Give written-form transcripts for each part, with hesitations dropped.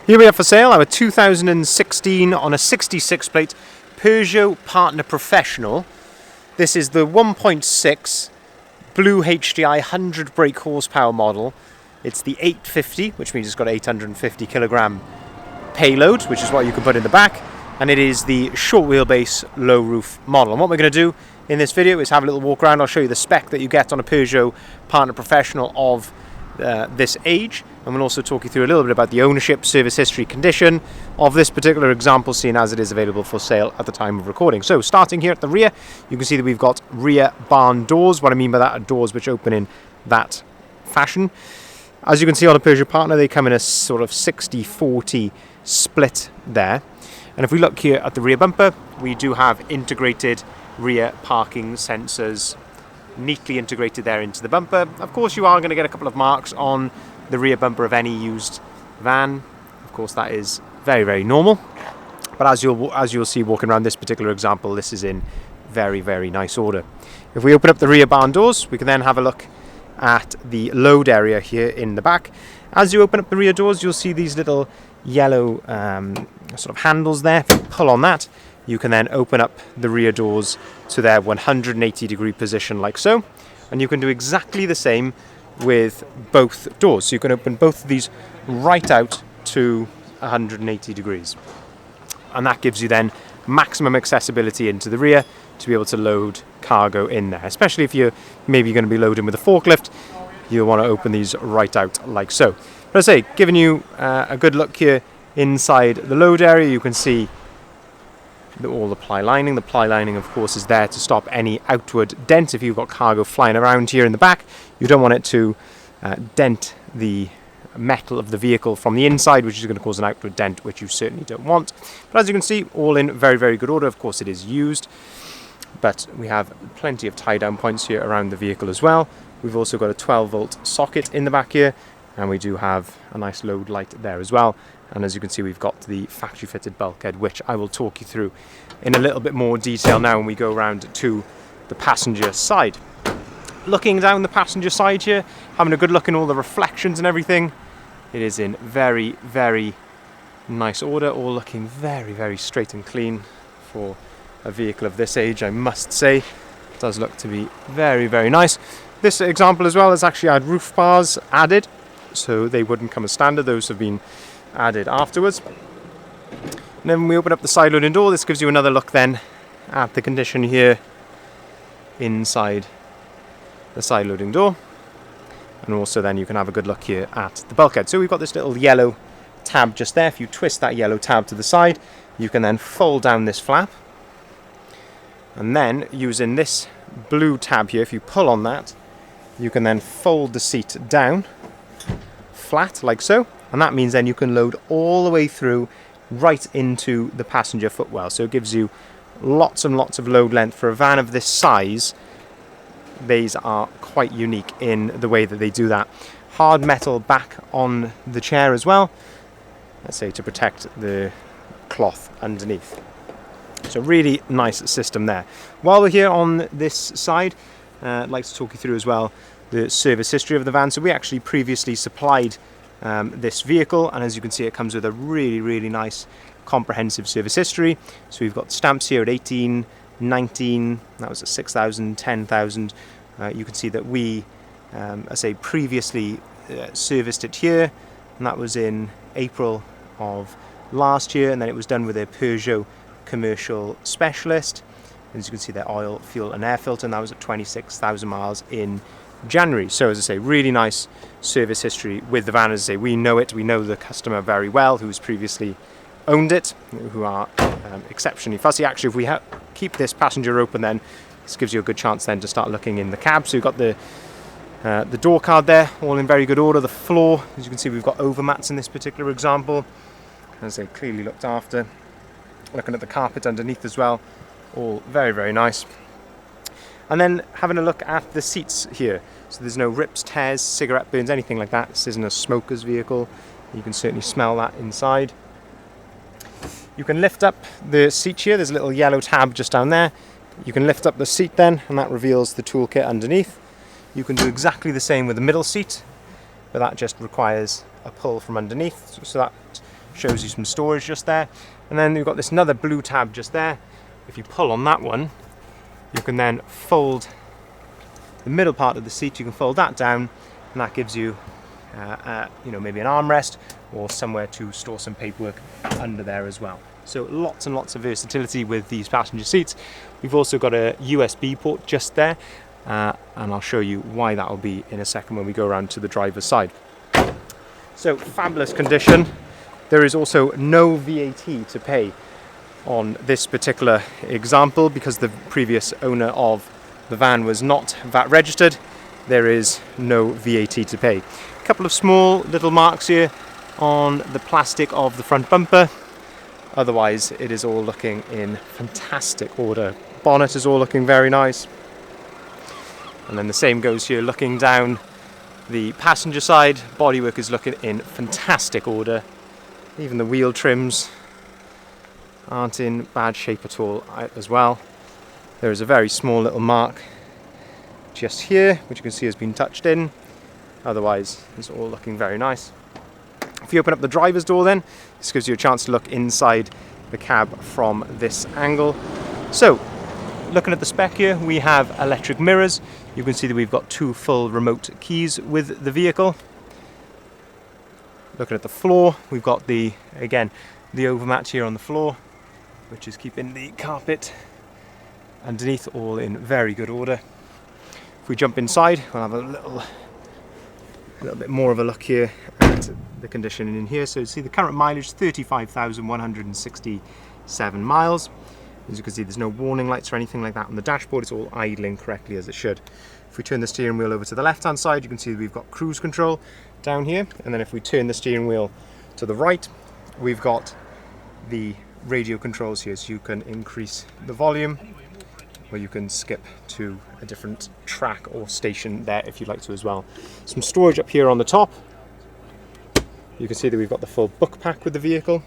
Here we have for sale our 2016 on a 66 plate Peugeot Partner Professional. This is the 1.6 blue HDI 100 brake horsepower model. It's the 850, which means it's got 850 kilogram payload, which is what you can put in the back, and it is the short wheelbase low roof model. And what we're going to do in this video is have a little walk around. I'll show you the spec that you get on a Peugeot Partner Professional of this age, and we'll also talk you through a little bit about the ownership, service history, condition of this particular example, seeing as it is available for sale at the time of recording. So starting here at the rear, you can see that we've got rear barn doors. What I mean by that are doors which open in that fashion. As you can see on a Peugeot Partner, they come in a sort of 60-40 split there. And if we look here at the rear bumper, we do have integrated rear parking sensors neatly integrated there into the bumper. Of course, you are going to get a couple of marks on the rear bumper of any used van. Of course, that is very, very normal. But as you'll see walking around this particular example, this is in very, very nice order. If we open up the rear barn doors, we can then have a look at the load area here in the back. As you open up the rear doors, you'll see these little yellow sort of handles there. If you pull on that, you can then open up the rear doors to their 180-degree position like so. And you can do exactly the same with both doors. So you can open both of these right out to 180 degrees. And that gives you then maximum accessibility into the rear to be able to load cargo in there. Especially if you're maybe going to be loading with a forklift, you'll want to open these right out like so. But as I say, giving you a good look here inside the load area, you can see all the ply lining. The ply lining, of course, is there to stop any outward dent. If you've got cargo flying around here in the back, you don't want it to dent the metal of the vehicle from the inside, which is going to cause an outward dent, which you certainly don't want. But as you can see, all in very, very good order. Of course, it is used, but we have plenty of tie-down points here around the vehicle as well. We've also got a 12-volt socket in the back here, and we do have a nice load light there as well. And as you can see, we've got the factory-fitted bulkhead, which I will talk you through in a little bit more detail now when we go around to the passenger side. Looking down the passenger side here, having a good look in all the reflections and everything, it is in very, very nice order, all looking very, very straight and clean for a vehicle of this age, I must say. It does look to be very, very nice. This example as well has actually had roof bars added, so they wouldn't come as standard. Those have been added afterwards. And then when we open up the side loading door, this gives you another look then at the condition here inside the side loading door. And also then you can have a good look here at the bulkhead. So we've got this little yellow tab just there. If you twist that yellow tab to the side, you can then fold down this flap. And then using this blue tab here, if you pull on that, you can then fold the seat down flat like so. And that means then you can load all the way through right into the passenger footwell. So it gives you lots and lots of load length for a van of this size. These are quite unique in the way that they do that. Hard metal back on the chair as well, let's say, to protect the cloth underneath. So really nice system there. While we're here on this side, I'd like to talk you through as well the service history of the van. So we actually previously supplied this vehicle, and as you can see, it comes with a really, really nice comprehensive service history. So we've got stamps here at 18, 19, that was at 6,000, 10,000. You can see that we, I say, previously serviced it here, and that was in April of last year, and then it was done with a Peugeot commercial specialist. As you can see, their oil, fuel and air filter, and that was at 26,000 miles in January. So as I say, really nice service history with the van. As I say, we know it, we know the customer very well who's previously owned it, who are exceptionally fussy. Actually, if we keep this passenger open, then this gives you a good chance then to start looking in the cab. So you've got the door card there, all in very good order. The floor, as you can see, we've got overmats in this particular example, as they clearly looked after. Looking at the carpet underneath as well, all very, very nice. And then having a look at the seats here. So there's no rips, tears, cigarette burns, anything like that. This isn't a smoker's vehicle. You can certainly smell that inside. You can lift up the seat here. There's a little yellow tab just down there. You can lift up the seat then, and that reveals the toolkit underneath. You can do exactly the same with the middle seat, but that just requires a pull from underneath. So that shows you some storage just there. And then you've got this another blue tab just there. If you pull on that one, you can then fold the middle part of the seat, you can fold that down, and that gives you maybe an armrest or somewhere to store some paperwork under there as well. So lots and lots of versatility with these passenger seats. We've also got a USB port just there, and I'll show you why that will be in a second when we go around to the driver's side. So fabulous condition. There is also no VAT to pay on this particular example because the previous owner of the van was not VAT registered. There is no VAT to pay. A couple of small little marks here on the plastic of the front bumper. Otherwise, it is all looking in fantastic order. Bonnet is all looking very nice. And then the same goes here, looking down the passenger side. Bodywork is looking in fantastic order. Even the wheel trims aren't in bad shape at all as well. There is a very small little mark just here, which you can see has been touched in. Otherwise, it's all looking very nice. If you open up the driver's door then, this gives you a chance to look inside the cab from this angle. So, looking at the spec here, we have electric mirrors. You can see that we've got 2 full remote keys with the vehicle. Looking at the floor, we've got the overmat here on the floor, which is keeping the carpet underneath all in very good order. If we jump inside, we'll have a little bit more of a look here at the condition in here. So you see the current mileage, 35,167 miles. As you can see, there's no warning lights or anything like that on the dashboard. It's all idling correctly as it should. If we turn the steering wheel over to the left hand side, you can see that we've got cruise control down here. And then if we turn the steering wheel to the right, we've got the radio controls here. So you can increase the volume, or you can skip to a different track or station there if you'd like to as well. Some storage up here on the top. You can see that we've got the full book pack with the vehicle.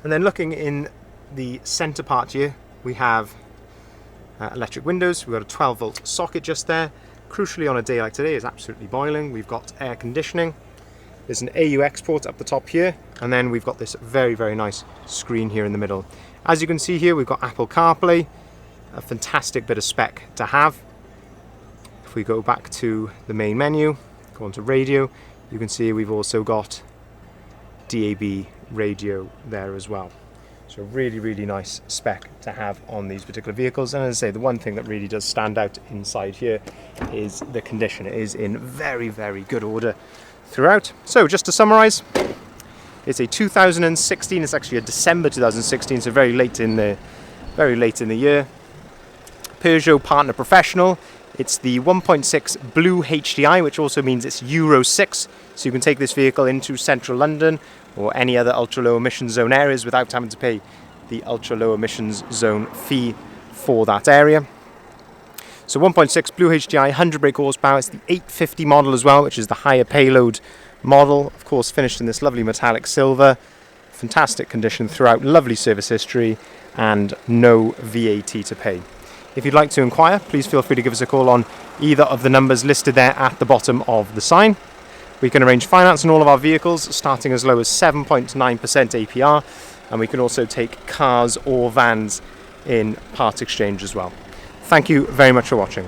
And then looking in the center part here, we have electric windows. We've got a 12 volt socket just there. Crucially, on a day like today, it's absolutely boiling. We've got air conditioning. There's an AUX port up the top here, and then we've got this very, very nice screen here in the middle. As you can see here, we've got Apple CarPlay, a fantastic bit of spec to have. If we go back to the main menu, go on to radio, you can see we've also got DAB radio there as well. So really, really nice spec to have on these particular vehicles. And as I say, the one thing that really does stand out inside here is the condition. It is in very, very good order throughout. So just to summarize, it's a 2016, it's actually a December 2016, so very late in the year. Peugeot Partner Professional. It's the 1.6 Blue HDI, which also means it's Euro 6, so you can take this vehicle into central London or any other ultra low emissions zone areas without having to pay the ultra low emissions zone fee for that area. So 1.6 Blue HDI, 100 brake horsepower. It's the 850 model as well, which is the higher payload model, of course finished in this lovely metallic silver. Fantastic condition throughout, lovely service history, and no VAT to pay. If you'd like to inquire, please feel free to give us a call on either of the numbers listed there at the bottom of the sign. We can arrange finance on all of our vehicles, starting as low as 7.9% APR, and we can also take cars or vans in part exchange as well. Thank you very much for watching.